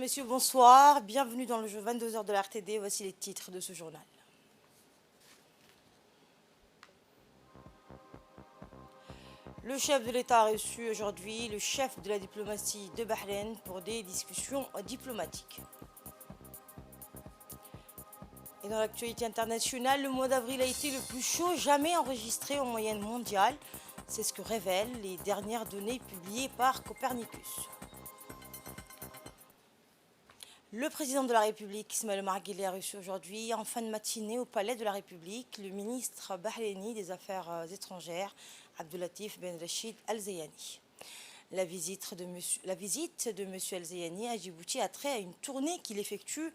Messieurs, bonsoir. Bienvenue dans le jeu 22 heures de la RTD. Voici les titres de ce journal. Le chef de l'État a reçu aujourd'hui le chef de la diplomatie de Bahreïn pour des discussions diplomatiques. Et dans l'actualité internationale, le mois d'avril a été le plus chaud jamais enregistré en moyenne mondiale. C'est ce que révèlent les dernières données publiées par Copernicus. Le président de la République, Ismaël Omar Guelleh, a reçu aujourd'hui, en fin de matinée, au Palais de la République, le ministre bahreïni des Affaires étrangères, Abdulatif Ben Rachid Al-Zayani. La visite de M. Al-Zayani à Djibouti a trait à une tournée qu'il effectue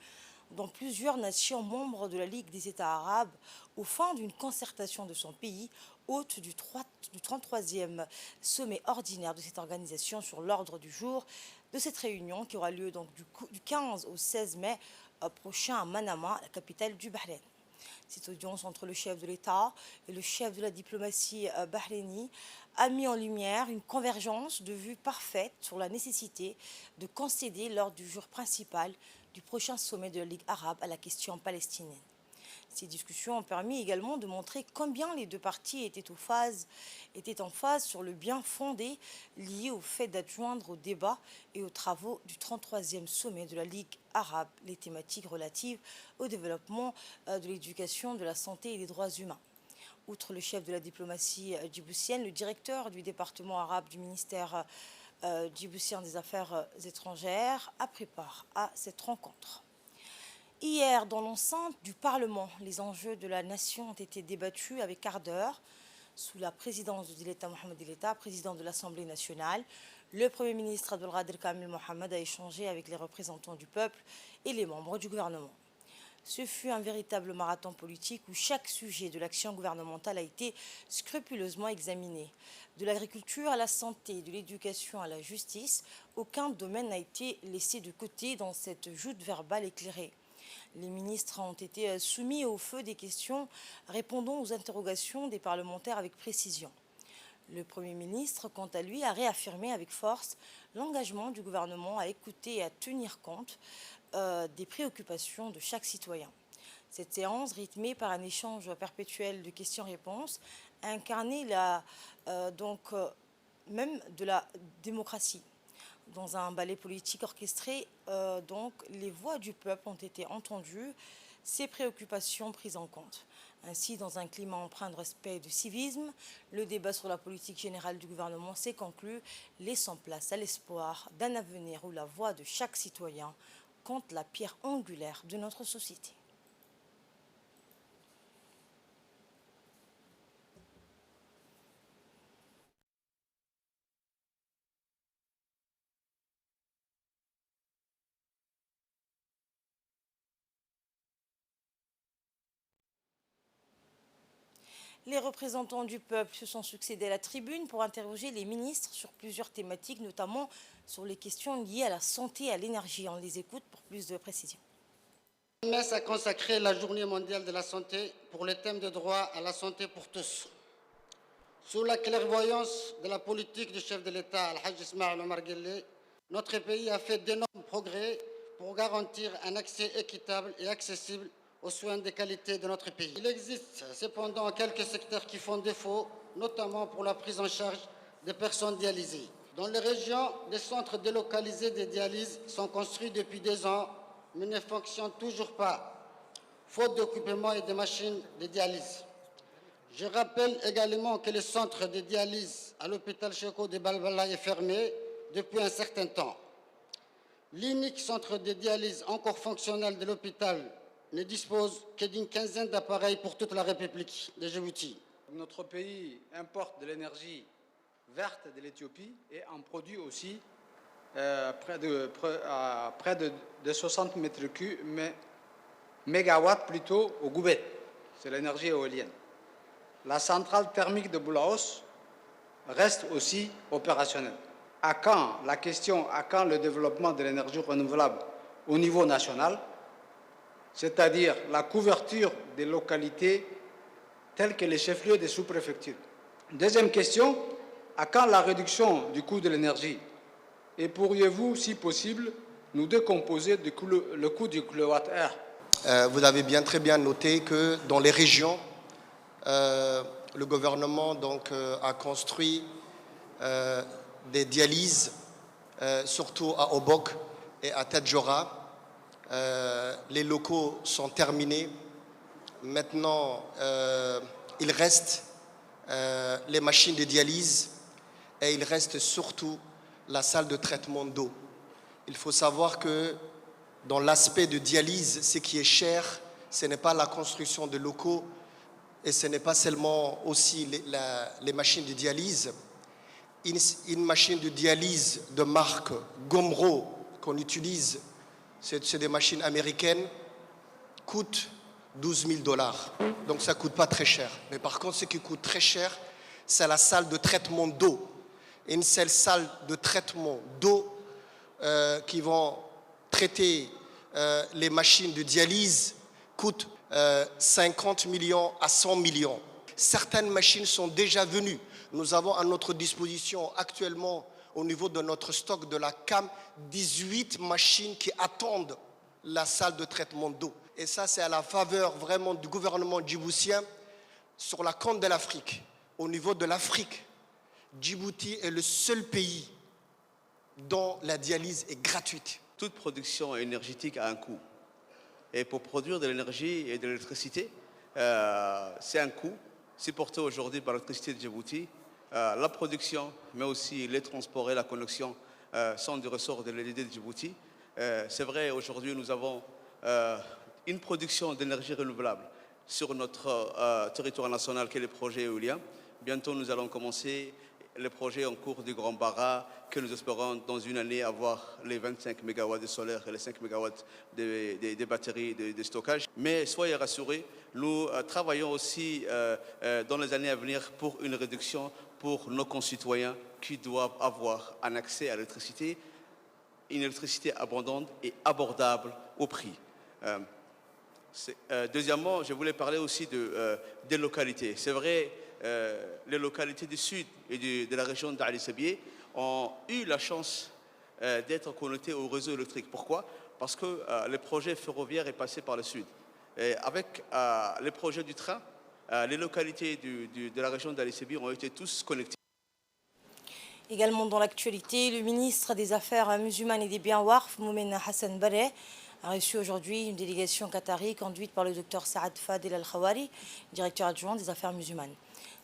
dans plusieurs nations membres de la Ligue des États arabes au fin d'une concertation de son pays, hôte du 33e sommet ordinaire de cette organisation sur l'ordre du jour de cette réunion qui aura lieu donc du 15 au 16 mai prochain à Manama, la capitale du Bahreïn. Cette audience entre le chef de l'État et le chef de la diplomatie bahreïnie a mis en lumière une convergence de vues parfaite sur la nécessité de concéder l'ordre du jour principal du prochain sommet de la Ligue arabe à la question palestinienne. Ces discussions ont permis également de montrer combien les deux parties étaient en phase sur le bien fondé lié au fait d'adjoindre au débat et aux travaux du 33e sommet de la Ligue arabe les thématiques relatives au développement de l'éducation, de la santé et des droits humains. Outre le chef de la diplomatie djiboutienne, le directeur du département arabe du ministère djiboutien des Affaires étrangères a pris part à cette rencontre. Hier, dans l'enceinte du Parlement, les enjeux de la nation ont été débattus avec ardeur sous la présidence de l'État Mohamed El-État, président de l'Assemblée nationale. Le Premier ministre Abdelkader Kamel Mohamed a échangé avec les représentants du peuple et les membres du gouvernement. Ce fut un véritable marathon politique où chaque sujet de l'action gouvernementale a été scrupuleusement examiné. De l'agriculture à la santé, de l'éducation à la justice, aucun domaine n'a été laissé de côté dans cette joute verbale éclairée. Les ministres ont été soumis au feu des questions répondant aux interrogations des parlementaires avec précision. Le Premier ministre, quant à lui, a réaffirmé avec force l'engagement du gouvernement à écouter et à tenir compte des préoccupations de chaque citoyen. Cette séance, rythmée par un échange perpétuel de questions-réponses, a incarné même de la démocratie. Dans un ballet politique orchestré, les voix du peuple ont été entendues, ses préoccupations prises en compte. Ainsi, dans un climat empreint de respect et de civisme, le débat sur la politique générale du gouvernement s'est conclu, laissant place à l'espoir d'un avenir où la voix de chaque citoyen compte la pierre angulaire de notre société. Les représentants du peuple se sont succédés à la tribune pour interroger les ministres sur plusieurs thématiques, notamment sur les questions liées à la santé et à l'énergie. On les écoute pour plus de précision. L'OMS a consacré la Journée mondiale de la santé pour le thème de droit à la santé pour tous. Sous la clairvoyance de la politique du chef de l'État, Al-Hajj Ismaël Omar Guelleh, notre pays a fait d'énormes progrès pour garantir un accès équitable et accessible aux soins de qualité de notre pays. Il existe cependant quelques secteurs qui font défaut, notamment pour la prise en charge des personnes dialysées. Dans les régions, des centres délocalisés de dialyse sont construits depuis 2 ans, mais ne fonctionnent toujours pas, faute d'équipements et de machines de dialyse. Je rappelle également que le centre de dialyse à l'hôpital Cheko de Balbala est fermé depuis un certain temps. L'unique centre de dialyse encore fonctionnel de l'hôpital ne dispose que d'une quinzaine d'appareils pour toute la République de Djibouti. Notre pays importe de l'énergie verte de l'Éthiopie et en produit aussi près de 60 mégawatts plutôt au Goubet. C'est l'énergie éolienne. La centrale thermique de Boulaos reste aussi opérationnelle. À quand le développement de l'énergie renouvelable au niveau national, c'est-à-dire la couverture des localités telles que les chefs-lieux des sous-préfectures? Deuxième question, à quand la réduction du coût de l'énergie? Et pourriez-vous, si possible, nous décomposer le coût du kilowattheure. Vous avez très bien noté que dans les régions, le gouvernement a construit des dialyses, surtout à Obok et à Tadjoura. Les locaux sont terminés. Maintenant, il reste les machines de dialyse et il reste surtout la salle de traitement d'eau. Il faut savoir que dans l'aspect de dialyse, ce qui est cher, ce n'est pas la construction de locaux et ce n'est pas seulement aussi les machines de dialyse. Une machine de dialyse de marque Gomro qu'on utilise, c'est des machines américaines, coûte $12 000. Donc ça ne coûte pas très cher. Mais par contre, ce qui coûte très cher, c'est la salle de traitement d'eau. Une seule salle de traitement d'eau qui vont traiter les machines de dialyse coûte 50 millions à 100 millions. Certaines machines sont déjà venues. Nous avons à notre disposition actuellement, au niveau de notre stock de la CAM, 18 machines qui attendent la salle de traitement d'eau. Et ça, c'est à la faveur vraiment du gouvernement djiboutien sur la côte de l'Afrique. Au niveau de l'Afrique, Djibouti est le seul pays dont la dialyse est gratuite. Toute production énergétique a un coût. Et pour produire de l'énergie et de l'électricité, c'est un coût supporté aujourd'hui par l'électricité de Djibouti. La production, mais aussi les transports et la connexion sont du ressort de l'EDD de Djibouti. C'est vrai, aujourd'hui, nous avons une production d'énergie renouvelable sur notre territoire national qui est le projet éolien. Bientôt, nous allons commencer les projets en cours du Grand Bara, que nous espérons dans une année avoir les 25 MW de solaire et les 5 MW de batteries de stockage. Mais soyez rassurés, nous travaillons aussi dans les années à venir pour une réduction pour nos concitoyens qui doivent avoir un accès à l'électricité, une électricité abondante et abordable au prix. Deuxièmement, je voulais parler aussi des localités. C'est vrai, les localités du sud et de la région d'Ali Sabieh ont eu la chance d'être connectées au réseau électrique. Pourquoi? Parce que le projet ferroviaire est passé par le sud. Et avec les projets du train, les localités de la région d'Ali Sabieh ont été tous connectées. Également dans l'actualité, le ministre des Affaires musulmanes et des biens Warf, Moumen Hassan Bareh, a reçu aujourd'hui une délégation qatari conduite par le docteur Saad Fadel Al-Khawari, directeur adjoint des Affaires musulmanes.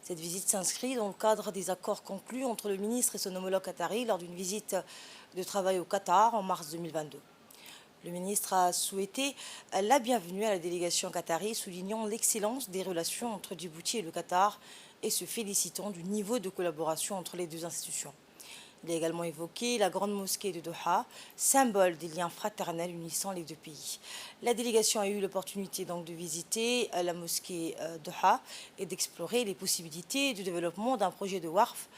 Cette visite s'inscrit dans le cadre des accords conclus entre le ministre et son homologue qatari lors d'une visite de travail au Qatar en mars 2022. Le ministre a souhaité la bienvenue à la délégation qatari, soulignant l'excellence des relations entre Djibouti et le Qatar et se félicitant du niveau de collaboration entre les deux institutions. Il a également évoqué la grande mosquée de Doha, symbole des liens fraternels unissant les deux pays. La délégation a eu l'opportunité donc de visiter la mosquée Doha et d'explorer les possibilités du développement d'un projet de Warf.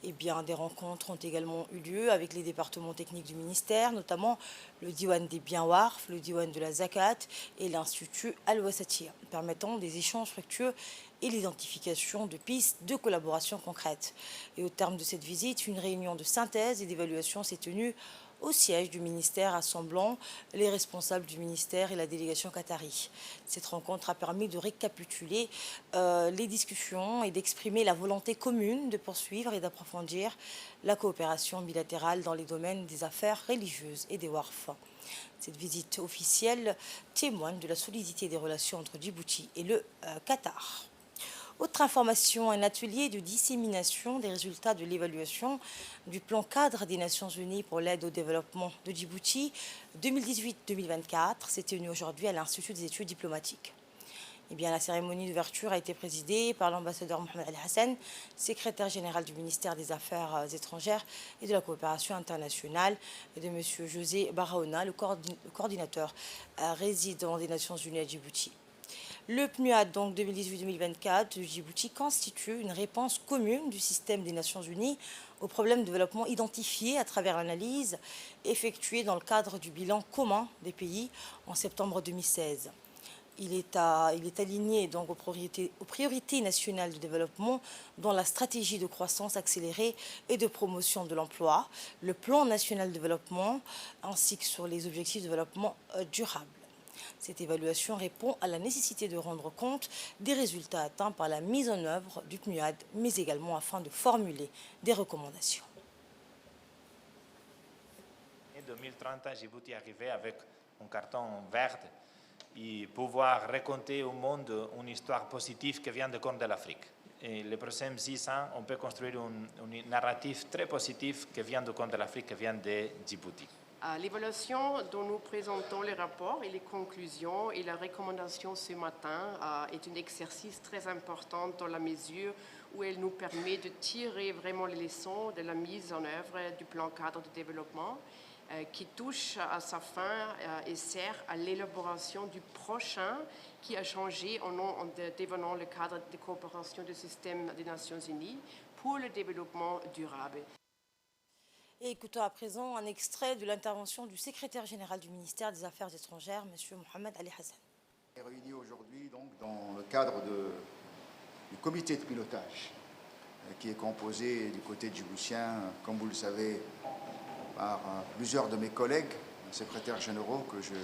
Eh bien, des rencontres ont également eu lieu avec les départements techniques du ministère, notamment le Diwan des biens Warf, le Diwan de la Zakat et l'Institut Al-Wasatiya, permettant des échanges fructueux et l'identification de pistes de collaboration concrètes. Et au terme de cette visite, une réunion de synthèse et d'évaluation s'est tenue au siège du ministère, rassemblant les responsables du ministère et la délégation qatari. Cette rencontre a permis de récapituler les discussions et d'exprimer la volonté commune de poursuivre et d'approfondir la coopération bilatérale dans les domaines des affaires religieuses et des Warf. Cette visite officielle témoigne de la solidité des relations entre Djibouti et le Qatar. Autre information, un atelier de dissémination des résultats de l'évaluation du plan cadre des Nations Unies pour l'aide au développement de Djibouti 2018-2024 s'est tenu aujourd'hui à l'Institut des études diplomatiques. Eh bien, la cérémonie d'ouverture a été présidée par l'ambassadeur Mohamed Al Hassan, secrétaire général du ministère des Affaires étrangères et de la coopération internationale, et de M. José Barahona, le coordinateur résident des Nations Unies à Djibouti. Le PNUAD, donc 2018-2024 de Djibouti, constitue une réponse commune du système des Nations Unies aux problèmes de développement identifiés à travers l'analyse effectuée dans le cadre du bilan commun des pays en septembre 2016. Il est aligné donc aux priorités nationales de développement, dont la stratégie de croissance accélérée et de promotion de l'emploi, le plan national de développement, ainsi que sur les objectifs de développement durable. Cette évaluation répond à la nécessité de rendre compte des résultats atteints par la mise en œuvre du PNUAD, mais également afin de formuler des recommandations. En 2030, Djibouti arrivait avec un carton vert et pouvoir raconter au monde une histoire positive qui vient de compte de l'Afrique. Et les prochains 6 ans, on peut construire une narrative très positive qui vient de compte de l'Afrique, qui vient de Djibouti. L'évaluation dont nous présentons les rapports et les conclusions et la recommandation ce matin est un exercice très important dans la mesure où elle nous permet de tirer vraiment les leçons de la mise en œuvre du plan cadre de développement qui touche à sa fin et sert à l'élaboration du prochain qui a changé en devenant le cadre de coopération du système des Nations Unies pour le développement durable. Et écoutons à présent un extrait de l'intervention du secrétaire général du ministère des Affaires étrangères, M. Mohamed Ali Hassan. On est réunis aujourd'hui donc dans le cadre du comité de pilotage qui est composé du côté djiboutien, comme vous le savez, par plusieurs de mes collègues, secrétaires généraux, que je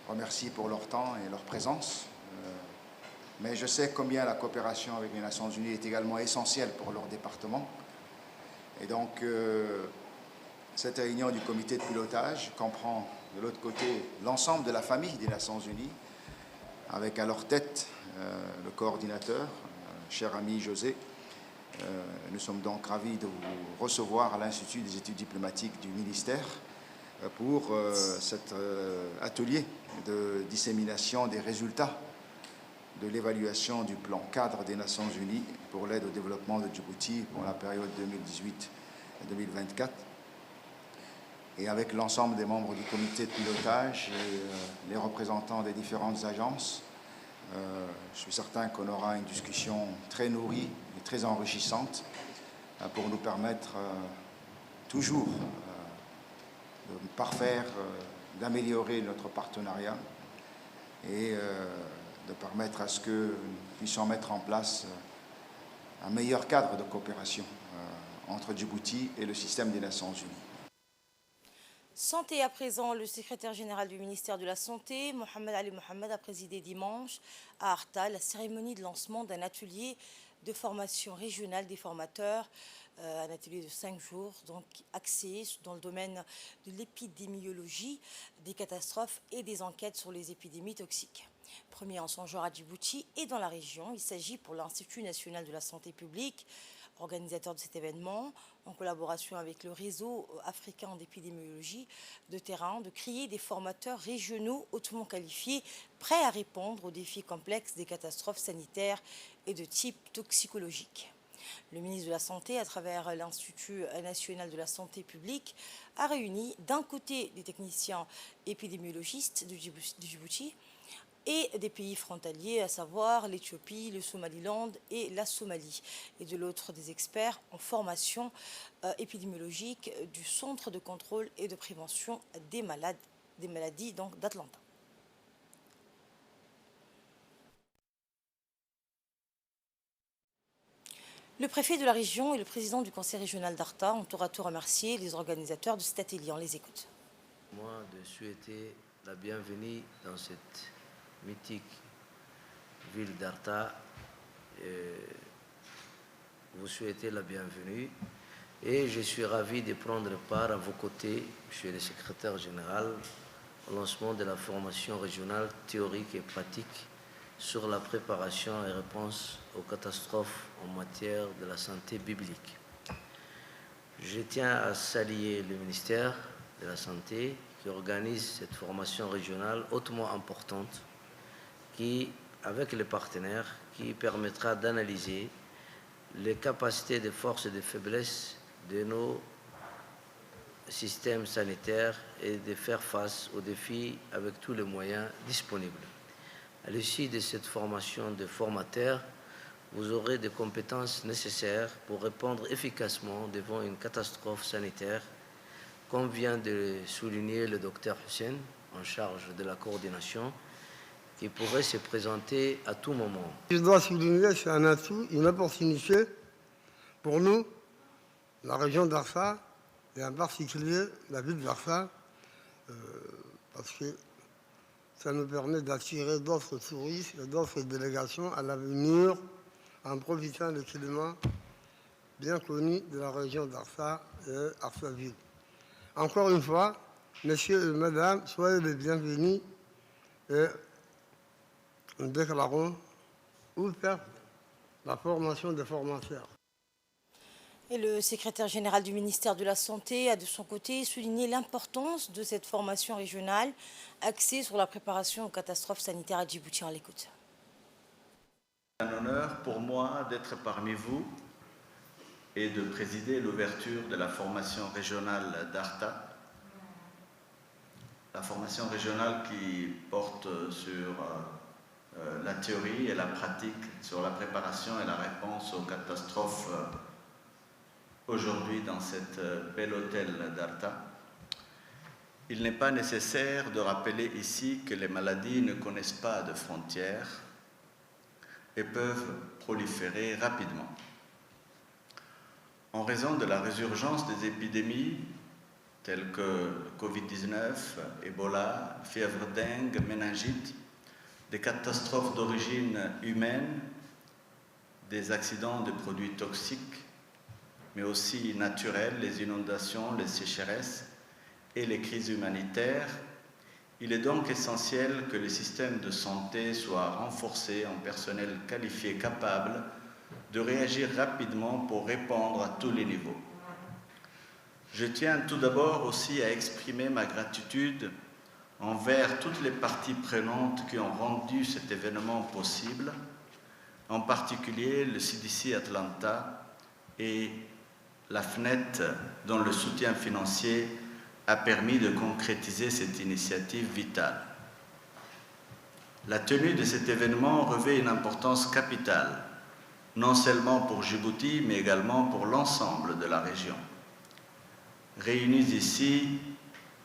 remercie pour leur temps et leur présence. Mais je sais combien la coopération avec les Nations Unies est également essentielle pour leur département. Et donc, cette réunion du comité de pilotage comprend de l'autre côté l'ensemble de la famille des Nations Unies, avec à leur tête le coordinateur, cher ami José. Nous sommes donc ravis de vous recevoir à l'Institut des études diplomatiques du ministère pour cet atelier de dissémination des résultats de l'évaluation du plan cadre des Nations Unies pour l'aide au développement de Djibouti pour la période 2018-2024. Et avec l'ensemble des membres du comité de pilotage et les représentants des différentes agences, je suis certain qu'on aura une discussion très nourrie et très enrichissante pour nous permettre toujours de parfaire, d'améliorer notre partenariat et de permettre à ce que nous puissions mettre en place un meilleur cadre de coopération entre Djibouti et le système des Nations Unies. Santé à présent, le secrétaire général du ministère de la Santé, Mohamed Ali Mohamed, a présidé dimanche à Arta la cérémonie de lancement d'un atelier de formation régionale des formateurs, un atelier de 5 jours, donc axé dans le domaine de l'épidémiologie, des catastrophes et des enquêtes sur les épidémies toxiques. Premier en son genre à Djibouti et dans la région, il s'agit pour l'Institut national de la santé publique, organisateur de cet événement, en collaboration avec le réseau africain d'épidémiologie de terrain, de créer des formateurs régionaux hautement qualifiés, prêts à répondre aux défis complexes des catastrophes sanitaires et de type toxicologique. Le ministre de la Santé, à travers l'Institut national de la santé publique, a réuni d'un côté des techniciens épidémiologistes de Djibouti et des pays frontaliers, à savoir l'Éthiopie, le Somaliland et la Somalie, et de l'autre des experts en formation épidémiologique du Centre de contrôle et de prévention des maladies d'Atlanta. Le préfet de la région et le président du conseil régional d'Arta ont tour à tour remercié les organisateurs de cet atelier. On les écoute. Moi, de souhaiter la bienvenue dans cette mythique ville d'Arta. Vous souhaitez la bienvenue et je suis ravi de prendre part à vos côtés, monsieur le secrétaire général, au lancement de la formation régionale théorique et pratique sur la préparation et réponse aux catastrophes en matière de la santé biblique. Je tiens à saluer le ministère de la Santé qui organise cette formation régionale hautement importante qui, avec les partenaires, qui permettra d'analyser les capacités de force et de faiblesse de nos systèmes sanitaires et de faire face aux défis avec tous les moyens disponibles. À l'issue de cette formation de formateurs, vous aurez des compétences nécessaires pour répondre efficacement devant une catastrophe sanitaire, comme vient de souligner le docteur Hussein, en charge de la coordination, qui pourrait se présenter à tout moment. Je dois souligner, c'est un atout, une opportunité pour nous, la région d'Arfa, et en particulier la ville d'Arfa, parce que ça nous permet d'attirer d'autres touristes et d'autres délégations à l'avenir en profitant des éléments bien connus de la région d'Arfa et Arfa-Ville. Encore une fois, messieurs et madame, soyez les bienvenus et nous déclarons ouverte la formation des formateurs. Et le secrétaire général du ministère de la Santé a de son côté souligné l'importance de cette formation régionale axée sur la préparation aux catastrophes sanitaires à Djibouti. On l'écoute. C'est un honneur pour moi d'être parmi vous et de présider l'ouverture de la formation régionale d'Arta. La formation régionale qui porte sur la théorie et la pratique, sur la préparation et la réponse aux catastrophes aujourd'hui dans cette belle hôtel d'Arta. Il n'est pas nécessaire de rappeler ici que les maladies ne connaissent pas de frontières et peuvent proliférer rapidement. En raison de la résurgence des épidémies telles que Covid-19, Ebola, fièvre dengue, méningite, des catastrophes d'origine humaine, des accidents de produits toxiques, mais aussi naturelles, les inondations, les sécheresses et les crises humanitaires, il est donc essentiel que le système de santé soit renforcé en personnel qualifié capable de réagir rapidement pour répondre à tous les niveaux. Je tiens tout d'abord aussi à exprimer ma gratitude envers toutes les parties prenantes qui ont rendu cet événement possible, en particulier le CDC Atlanta et la FNET, dont le soutien financier a permis de concrétiser cette initiative vitale. La tenue de cet événement revêt une importance capitale, non seulement pour Djibouti, mais également pour l'ensemble de la région. Réunis ici,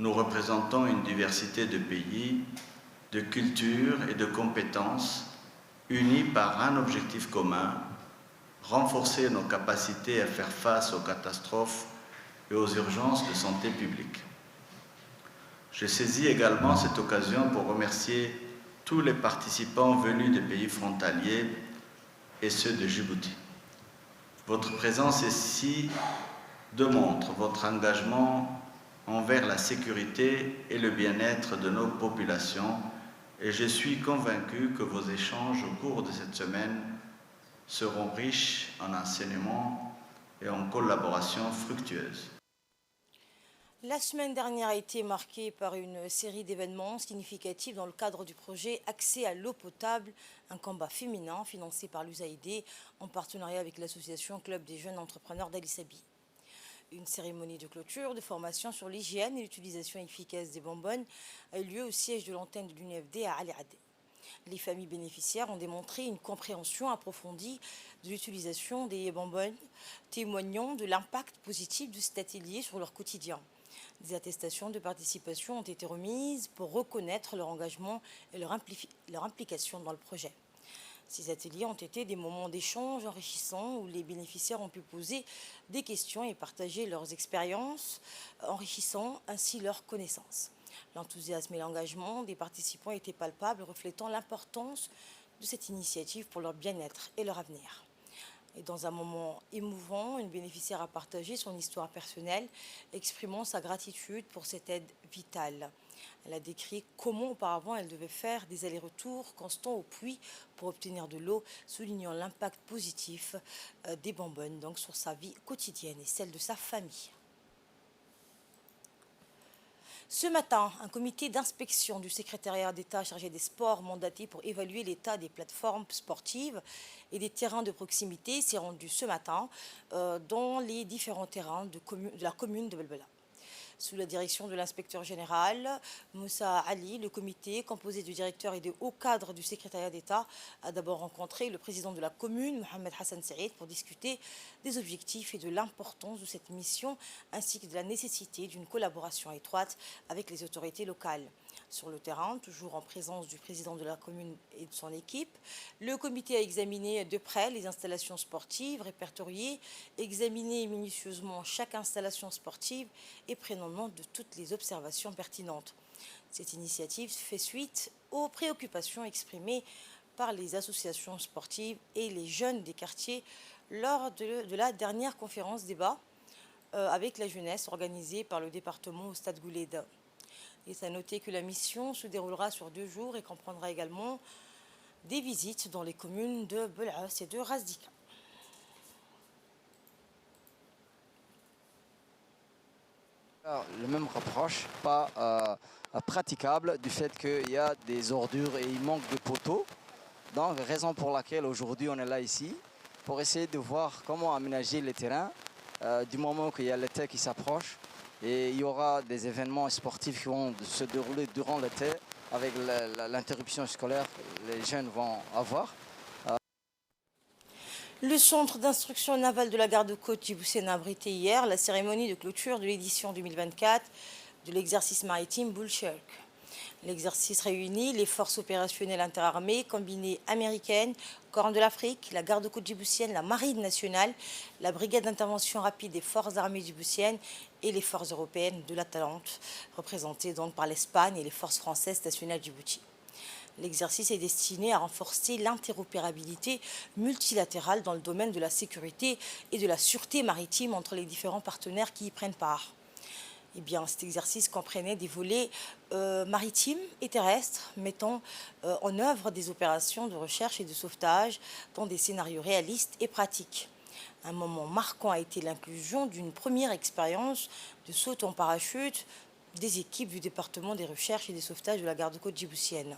nous représentons une diversité de pays, de cultures et de compétences, unis par un objectif commun: renforcer nos capacités à faire face aux catastrophes et aux urgences de santé publique. Je saisis également cette occasion pour remercier tous les participants venus des pays frontaliers et ceux de Djibouti. Votre présence ici démontre votre engagement envers la sécurité et le bien-être de nos populations et je suis convaincu que vos échanges au cours de cette semaine seront riches en enseignements et en collaboration fructueuse. La semaine dernière a été marquée par une série d'événements significatifs dans le cadre du projet Accès à l'eau potable, un combat féminin financé par l'USAID en partenariat avec l'association Club des jeunes entrepreneurs d'Ali Sabi. Une cérémonie de clôture de formation sur l'hygiène et l'utilisation efficace des bonbonnes a eu lieu au siège de l'antenne de l'UNFD à Ali Adé. Les familles bénéficiaires ont démontré une compréhension approfondie de l'utilisation des bonbonnes, témoignant de l'impact positif de cet atelier sur leur quotidien. Des attestations de participation ont été remises pour reconnaître leur engagement et leur implication dans le projet. Ces ateliers ont été des moments d'échange enrichissants où les bénéficiaires ont pu poser des questions et partager leurs expériences, enrichissant ainsi leurs connaissances. L'enthousiasme et l'engagement des participants étaient palpables, reflétant l'importance de cette initiative pour leur bien-être et leur avenir. Et dans un moment émouvant, une bénéficiaire a partagé son histoire personnelle, exprimant sa gratitude pour cette aide vitale. Elle a décrit comment auparavant elle devait faire des allers-retours constants au puits pour obtenir de l'eau, soulignant l'impact positif des bonbonnes donc sur sa vie quotidienne et celle de sa famille. Ce matin, un comité d'inspection du secrétariat d'État chargé des sports mandaté pour évaluer l'état des plateformes sportives et des terrains de proximité s'est rendu ce matin dans les différents terrains de la commune de Belbela. Sous la direction de l'inspecteur général Moussa Ali, le comité, composé du directeur et de hauts cadres du secrétariat d'État, a d'abord rencontré le président de la commune, Mohamed Hassan Saïd, pour discuter des objectifs et de l'importance de cette mission, ainsi que de la nécessité d'une collaboration étroite avec les autorités locales. Sur le terrain, toujours en présence du président de la commune et de son équipe, le comité a examiné de près les installations sportives, répertorié, examiné minutieusement chaque installation sportive et prenant note de toutes les observations pertinentes. Cette initiative fait suite aux préoccupations exprimées par les associations sportives et les jeunes des quartiers lors de la dernière conférence débat avec la jeunesse organisée par le département au Stade Gouleda. Il est à noter que la mission se déroulera sur 2 jours et comprendra également des visites dans les communes de Bel'as et de Razdika. Le même reproche, pas praticable du fait qu'il y a des ordures et il manque de poteaux. Donc, raison pour laquelle aujourd'hui on est là ici, pour essayer de voir comment aménager les terrains du moment qu'il y a l'été qui s'approche. Et il y aura des événements sportifs qui vont se dérouler durant l'été avec l'interruption scolaire que les jeunes vont avoir. Le centre d'instruction navale de la garde-côte djiboutienne a abrité hier la cérémonie de clôture de l'édition 2024 de l'exercice maritime Bull-Shark. L'exercice réunit les forces opérationnelles interarmées combinées américaines, Corne de l'Afrique, la garde-côte djiboutienne, la marine nationale, la brigade d'intervention rapide des forces armées djiboutiennes et les forces européennes de l'Atalante, représentées donc par l'Espagne et les forces françaises stationnelles à Djibouti. L'exercice est destiné à renforcer l'interopérabilité multilatérale dans le domaine de la sécurité et de la sûreté maritime entre les différents partenaires qui y prennent part. Eh bien, cet exercice comprenait des volets maritimes et terrestres mettant en œuvre des opérations de recherche et de sauvetage dans des scénarios réalistes et pratiques. Un moment marquant a été l'inclusion d'une première expérience de saut en parachute des équipes du département des recherches et des sauvetages de la garde-côte djiboutienne.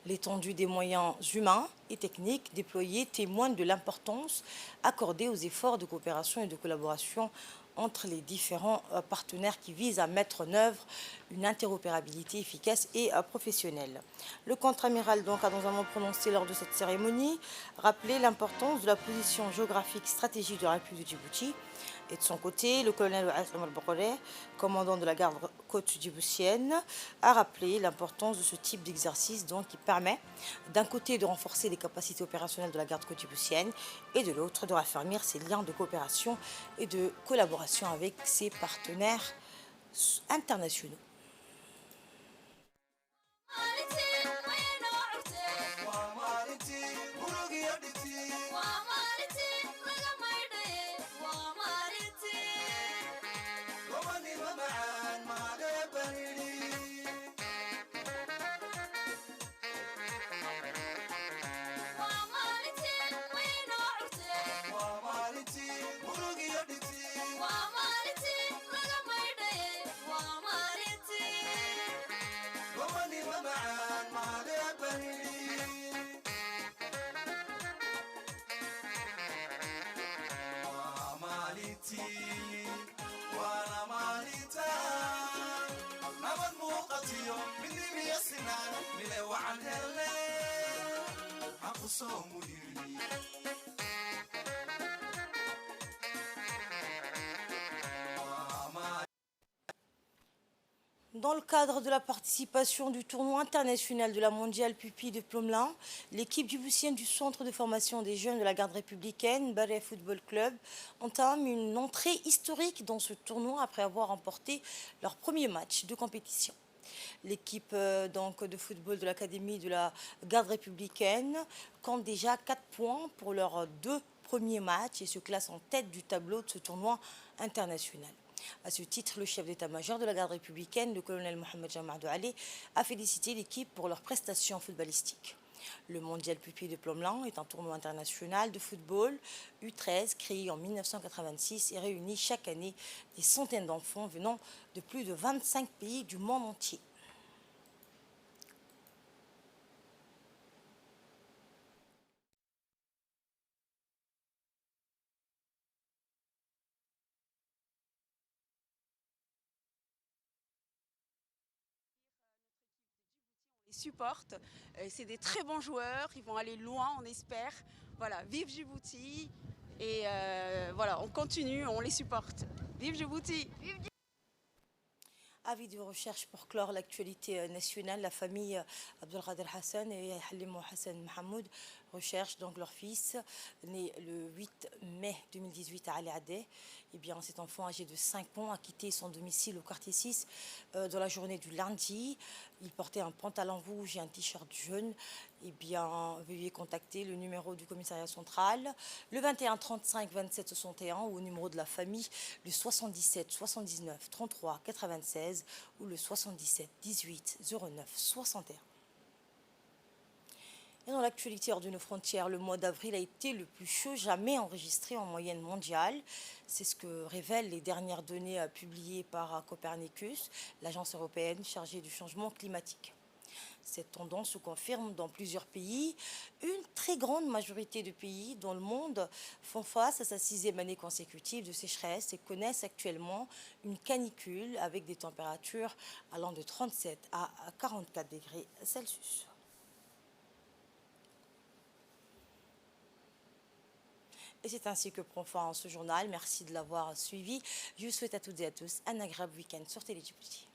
L'étendue des moyens humains et techniques déployés témoigne de l'importance accordée aux efforts de coopération et de collaboration entre les différents partenaires qui visent à mettre en œuvre une interopérabilité efficace et professionnelle. Le contre-amiral donc a dans un mot prononcé lors de cette cérémonie rappelé l'importance de la position géographique stratégique de la République de Djibouti. Et de son côté, le colonel Al-Bakouré, commandant de la garde-côte djiboutienne, a rappelé l'importance de ce type d'exercice qui permet d'un côté de renforcer les capacités opérationnelles de la garde-côte djiboutienne et de l'autre de raffermir ses liens de coopération et de collaboration avec ses partenaires internationaux. Dans le cadre de la participation du tournoi international de la mondiale pupille de Plomelin, l'équipe djiboutienne du centre de formation des jeunes de la garde républicaine, Baré Football Club, entame une entrée historique dans ce tournoi après avoir remporté leur premier match de compétition. L'équipe de football de l'académie de la garde républicaine compte déjà 4 points pour leurs 2 premiers matchs et se classe en tête du tableau de ce tournoi international. À ce titre, le chef d'état-major de la garde républicaine, le colonel Mohamed Jamadou Ali, a félicité l'équipe pour leurs prestations footballistiques. Le mondial pupille de Plomelin est un tournoi international de football U13 créé en 1986 et réunit chaque année des centaines d'enfants venant de plus de 25 pays du monde entier. Supportent, c'est des très bons joueurs, ils vont aller loin, on espère. Voilà, vive Djibouti et voilà, on continue, on les supporte. Vive Djibouti! Avis de recherche pour clore l'actualité nationale. La famille Abdelkader Hassan et Halimou Hassan Mahmoud recherchent donc leur fils, né le 8 mai 2018 à Ali Adé. Eh bien, cet enfant âgé de 5 ans a quitté son domicile au quartier 6 dans la journée du lundi. Il portait un pantalon rouge et un t-shirt jaune. Eh bien, veuillez contacter le numéro du commissariat central, le 21 35 27 61, ou au numéro de la famille, le 77 79 33 96 ou le 77 18 09 61. Et dans l'actualité hors de nos frontières, le mois d'avril a été le plus chaud jamais enregistré en moyenne mondiale. C'est ce que révèlent les dernières données publiées par Copernicus, l'agence européenne chargée du changement climatique. Cette tendance se confirme dans plusieurs pays. Une très grande majorité de pays dans le monde font face à sa 6e année consécutive de sécheresse et connaissent actuellement une canicule avec des températures allant de 37 à 44 degrés Celsius. Et c'est ainsi que prend fin ce journal. Merci de l'avoir suivi. Je vous souhaite à toutes et à tous un agréable week-end sur Télé Djibouti.